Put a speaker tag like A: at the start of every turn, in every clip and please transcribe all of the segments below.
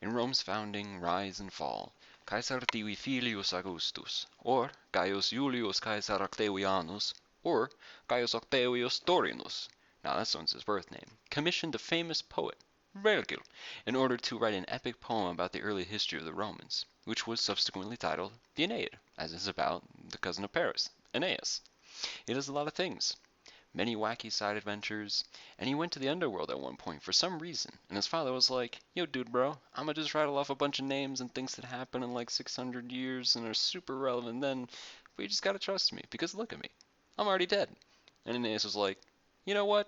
A: In Rome's founding, rise and fall, Caesar Tibi Filius Augustus, or Gaius Julius Caesar Octavianus, or Gaius Octavius Dorinus, now that's one's his birth name, commissioned the famous poet Virgil in order to write an epic poem about the early history of the Romans, which was subsequently titled the Aeneid, as is about the cousin of Paris, Aeneas. It does a lot of things, many wacky side adventures, and he went to the underworld at one point for some reason, and his father was like, yo dude bro, I'ma just rattle off a bunch of names and things that happened in like 600 years and are super relevant then, but you just gotta trust me, because look at me, I'm already dead. And Aeneas was like, you know what,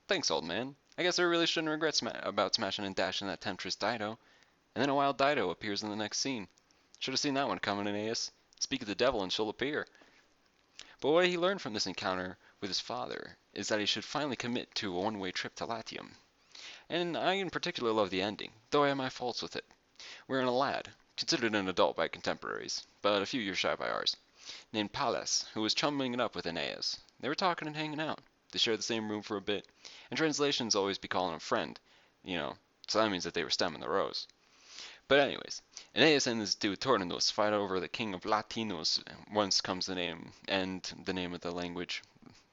A: thanks old man, I guess I really shouldn't regret about smashing and dashing that temptress Dido. And then a wild Dido appears in the next scene. Should have seen that one coming, Aeneas. Speak of the devil and she'll appear. But what he learned from this encounter with his father is that he should finally commit to a one-way trip to Latium. And I in particular love the ending, though I have my faults with it. Wherein a lad, considered an adult by contemporaries, but a few years shy by ours, named Pallas, who was chumming it up with Aeneas. They were talking and hanging out. They shared the same room for a bit, and translations always be calling him friend, you know, so that means that they were stemming the rows. But anyways, Aeneas and his dude Turnus fight over the king of Latinus. Once comes the name and the name of the language,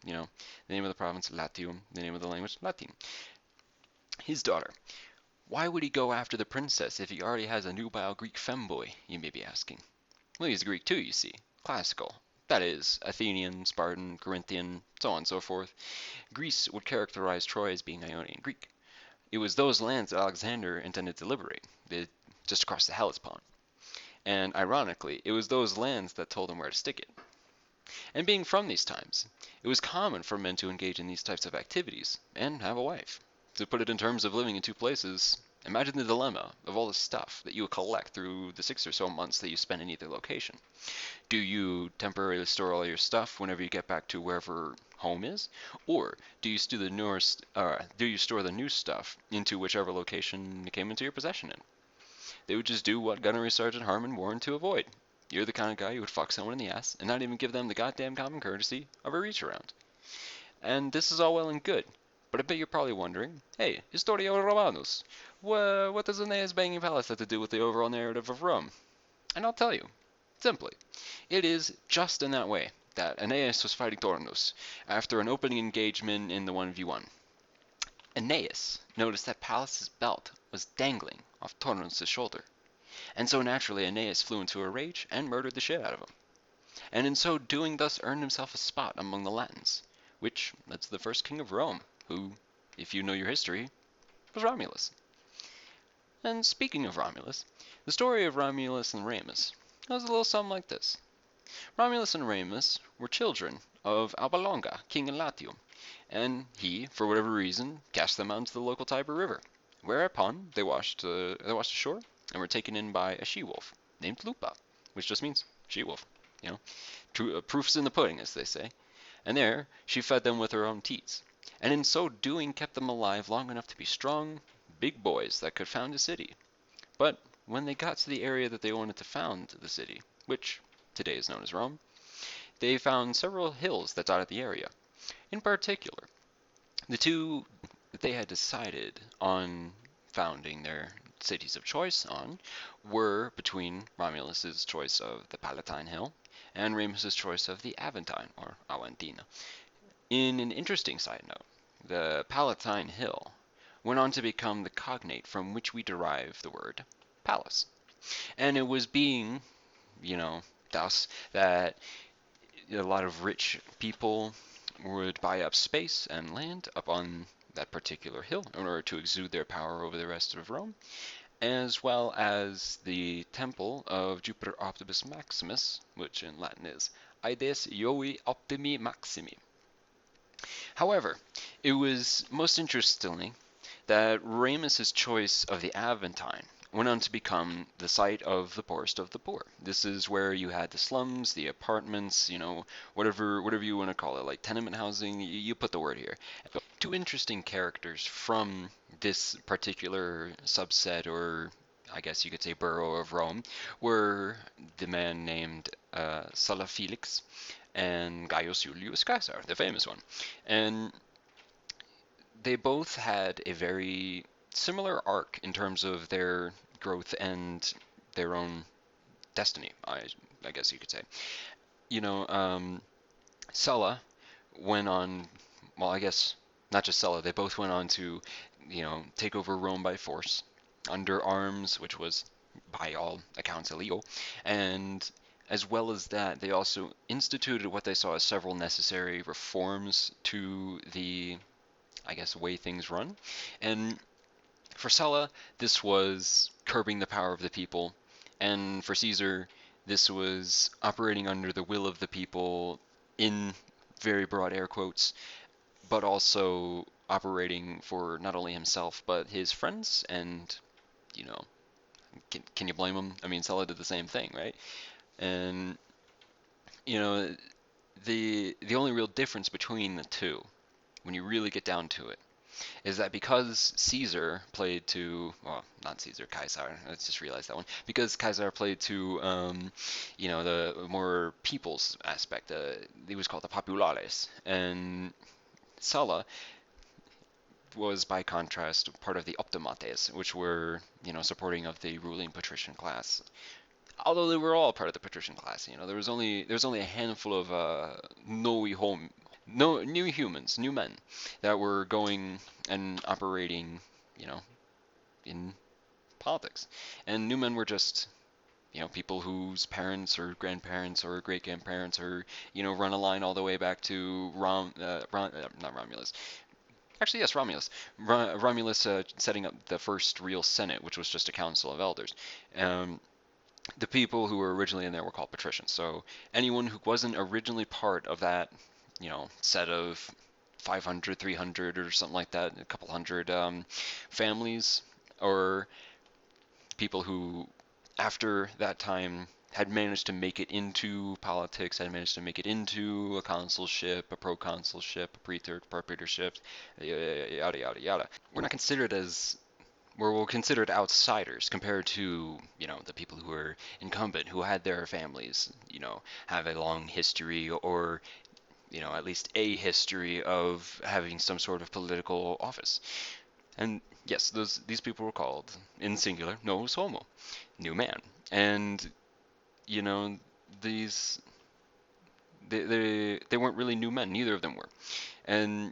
A: the name of the province Latium, the name of the language Latin. His daughter. Why would he go after the princess if he already has a nubile Greek femboy, you may be asking? Well, he's Greek too, you see. Classical. That is, Athenian, Spartan, Corinthian, so on and so forth. Greece would characterize Troy as being Ionian Greek. It was those lands that Alexander intended to liberate, just across the Hellespont. And ironically, it was those lands that told him where to stick it. And being from these times, it was common for men to engage in these types of activities and have a wife. To put it in terms of living in two places, imagine the dilemma of all the stuff that you would collect through the 6 or so months that you spend in either location. Do you temporarily store all your stuff whenever you get back to wherever home is, or do you store the new stuff into whichever location it came into your possession in? They would just do what Gunnery Sergeant Harmon warned to avoid. You're the kind of guy who would fuck someone in the ass and not even give them the goddamn common courtesy of a reach around. And this is all well and good, but I bet you're probably wondering, hey, Historia Romanus, what does Aeneas banging palace have to do with the overall narrative of Rome? And I'll tell you, simply, it is just in that way that Aeneas was fighting Turnus after an opening engagement in the 1v1. Aeneas noticed that Pallas's belt was dangling off Turnus' shoulder, and so naturally Aeneas flew into a rage and murdered the shit out of him, and in so doing thus earned himself a spot among the Latins, which led to the first king of Rome, who, if you know your history, was Romulus. And speaking of Romulus, the story of Romulus and Remus goes a little something like this. Romulus and Remus were children of Alba Longa, king in Latium, and he, for whatever reason, cast them out into the local Tiber River, whereupon they washed ashore and were taken in by a she-wolf named Lupa, which just means she-wolf, you know, proof's in the pudding, as they say, and there she fed them with her own teats, and in so doing kept them alive long enough to be strong, big boys that could found a city. But when they got to the area that they wanted to found the city, which today is known as Rome, they found several hills that dotted the area. In particular, the two that they had decided on founding their cities of choice on were between Romulus's choice of the Palatine Hill and Remus's choice of the Aventine, or Aventina. In an interesting side note, the Palatine Hill went on to become the cognate from which we derive the word palace. And it was being, thus that a lot of rich people would buy up space and land up on that particular hill in order to exude their power over the rest of Rome, as well as the temple of Jupiter Optimus Maximus, which in Latin is Ides Ioi Optimi Maximi. However, it was most interestingly that Ramus's choice of the Aventine went on to become the site of the poorest of the poor. This is where you had the slums, the apartments, whatever you want to call it, like tenement housing, you put the word here. Two interesting characters from this particular subset, or I guess you could say borough of Rome, were the man named Sulla Felix and Gaius Julius Caesar, the famous one. And they both had a very similar arc in terms of their growth and their own destiny, I guess you could say. You know, Sulla went on, well, I guess not just Sulla, they both went on to, take over Rome by force, under arms, which was by all accounts illegal. And as well as that, they also instituted what they saw as several necessary reforms to the, I guess, way things run. And for Sulla, this was curbing the power of the people. And for Caesar, this was operating under the will of the people in very broad air quotes, but also operating for not only himself, but his friends. And, you know, can you blame him? I mean, Sulla did the same thing, right? And, you know, the only real difference between the two, when you really get down to it, is that because Caesar played to, well, not Caesar, Caesar, let's just realize that one, because Caesar played to, the more people's aspect, he was called the populares, and Sulla was, by contrast, part of the optimates, which were, supporting of the ruling patrician class. Although they were all part of the patrician class, there was only a handful of noi hom no new humans, new men that were going and operating, you know, in politics. And new men were just, people whose parents or grandparents or great grandparents or, run a line all the way back to not Romulus. Actually, yes, Romulus. Romulus setting up the first real Senate, which was just a council of elders. Um, the people who were originally in there were called patricians. So anyone who wasn't originally part of that, set of 500, 300 or something like that, a couple hundred families or people who, after that time, had managed to make it into politics, had managed to make it into a consulship, a proconsulship, a praetorship, yada yada yada. We're not considered as we're considered outsiders compared to, the people who were incumbent, who had their families, have a long history or, at least a history of having some sort of political office. And yes, these people were called, in singular, novus homo, new man. And, you know, these they weren't really new men, neither of them were. And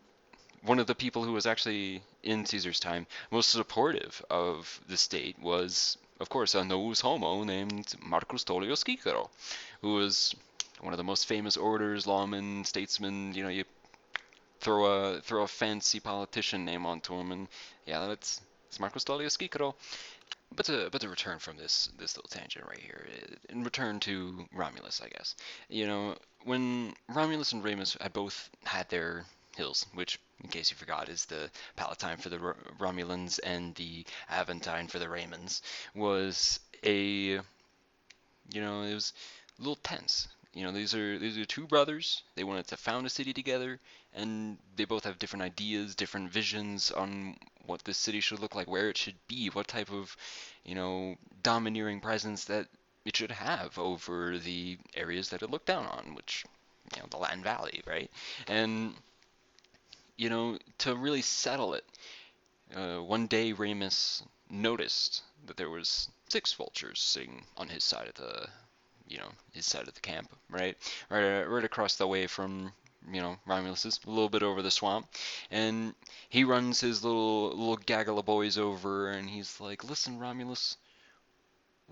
A: one of the people who was actually in Caesar's time most supportive of the state was, of course, a novus homo named Marcus Tullius Cicero, who was one of the most famous orators, lawmen, statesmen. You throw a fancy politician name onto him, and yeah, it's Marcus Tullius Cicero. But to return from this little tangent right here, in return to Romulus, I guess. When Romulus and Remus had both had their hills, which, in case you forgot, is the Palatine for the Romulans and the Aventine for the Raymans, was it was a little tense. These are two brothers. They wanted to found a city together, and they both have different ideas, different visions on what this city should look like, where it should be, what type of, domineering presence that it should have over the areas that it looked down on, which, the Latin Valley, right? And, to really settle it, one day Remus noticed that there was 6 vultures sitting on his side of the camp, right? Right across the way from, Romulus's, a little bit over the swamp. And he runs his little gaggle of boys over, and he's like, "Listen, Romulus,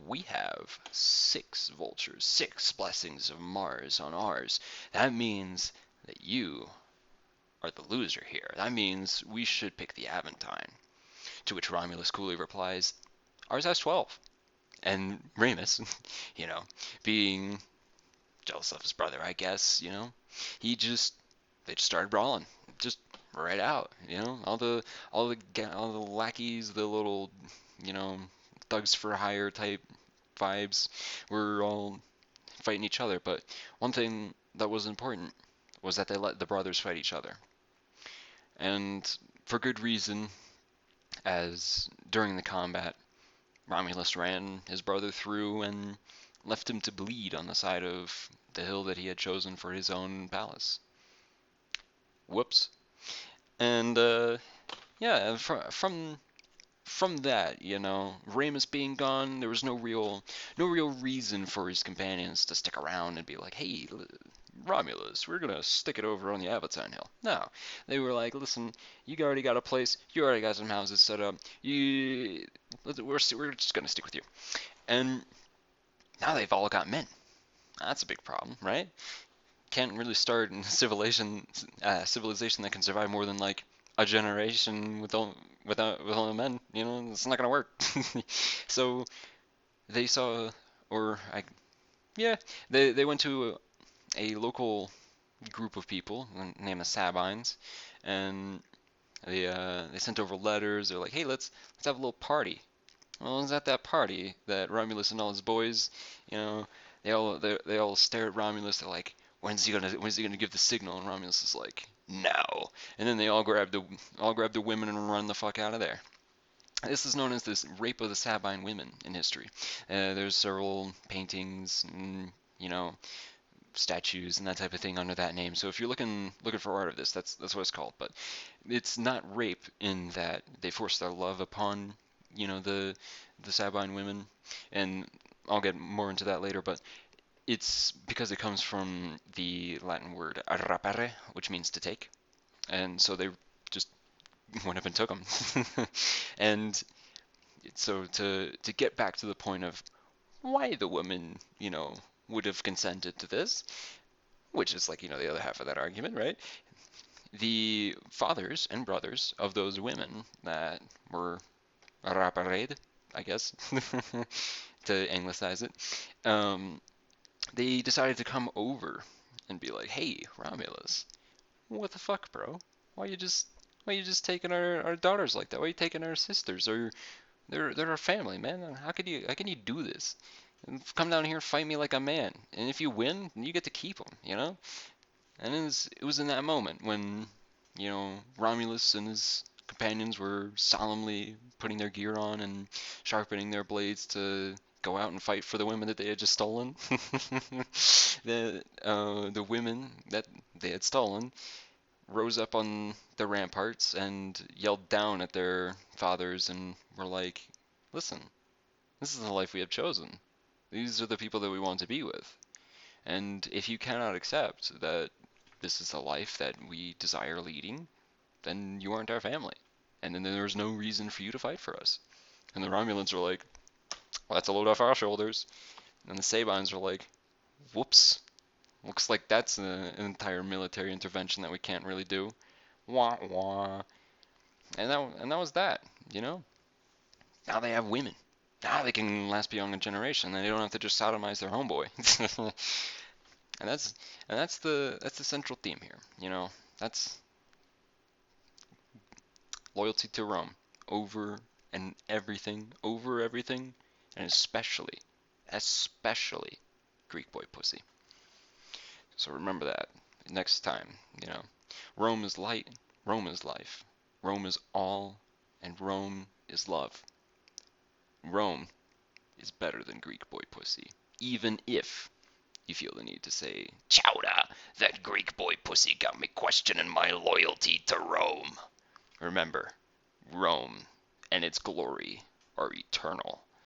A: we have 6 vultures, 6 blessings of Mars on ours. That means that you are the loser here. That means we should pick the Aventine." To which Romulus coolly replies, "Ours has 12. And Remus, being jealous of his brother, I guess, he just they just started brawling, just right out, all the lackeys, the little, you know, thugs for hire type vibes were all fighting each other. But one thing that was important was that they let the brothers fight each other, and for good reason, as during the combat, Romulus ran his brother through and left him to bleed on the side of the hill that he had chosen for his own palace. Whoops. And yeah, from from that, Remus being gone, there was no real reason for his companions to stick around and be like, hey, Romulus, we're gonna stick it over on the Aventine Hill. No, they were like, listen, you already got a place, you already got some houses set up, we're just gonna stick with you. And now they've all got men. That's a big problem, right? Can't really start a civilization that can survive more than like a generation with only men. It's not gonna work. So they saw, or I, yeah, they went to a local group of people named the Sabines, and they sent over letters. They're like, hey, let's have a little party. Well, it was at that party that Romulus and all his boys, you know, they all stare at Romulus. They're like, when's he gonna give the signal? And Romulus is like, now. And then they all grab the women and run the fuck out of there. This is known as this rape of the Sabine women in history. There's several paintings, and, statues and that type of thing under that name. So if you're looking for art of this, that's what it's called. But it's not rape in that they force their love upon the Sabine women, and I'll get more into that later. But it's because it comes from the Latin word rapere, which means to take, and so they just went up and took them. And so to get back to the point of why the woman, would have consented to this, which is like, the other half of that argument, right? The fathers and brothers of those women that were rapared, I guess, to anglicize it, they decided to come over and be like, hey, Romulus, what the fuck, bro? Why you just taking our daughters like that? Why you taking our sisters? Or they're our family, man. How can you do this? And come down here and fight me like a man. And if you win, you get to keep them. And it was in that moment when, Romulus and his companions were solemnly putting their gear on and sharpening their blades to go out and fight for the women that they had just stolen. The women that they had stolen rose up on the ramparts and yelled down at their fathers and were like, listen, this is the life we have chosen. These are the people that we want to be with. And if you cannot accept that this is the life that we desire leading, then you aren't our family. And then there's no reason for you to fight for us. And the Romulans are like, well, that's a load off our shoulders. And the Sabines are like, whoops, looks like that's an entire military intervention that we can't really do. Wah wah. And that was that, you know? Now they have women. Now they can last beyond a generation, and they don't have to just sodomize their homeboy. and that's that's the central theme here, That's loyalty to Rome over everything, and especially Greek boy pussy. So remember that next time, Rome is light, Rome is life, Rome is all, and Rome is love. Rome is better than Greek boy pussy, even if you feel the need to say, Chowder, that Greek boy pussy got me questioning my loyalty to Rome. Remember, Rome and its glory are eternal.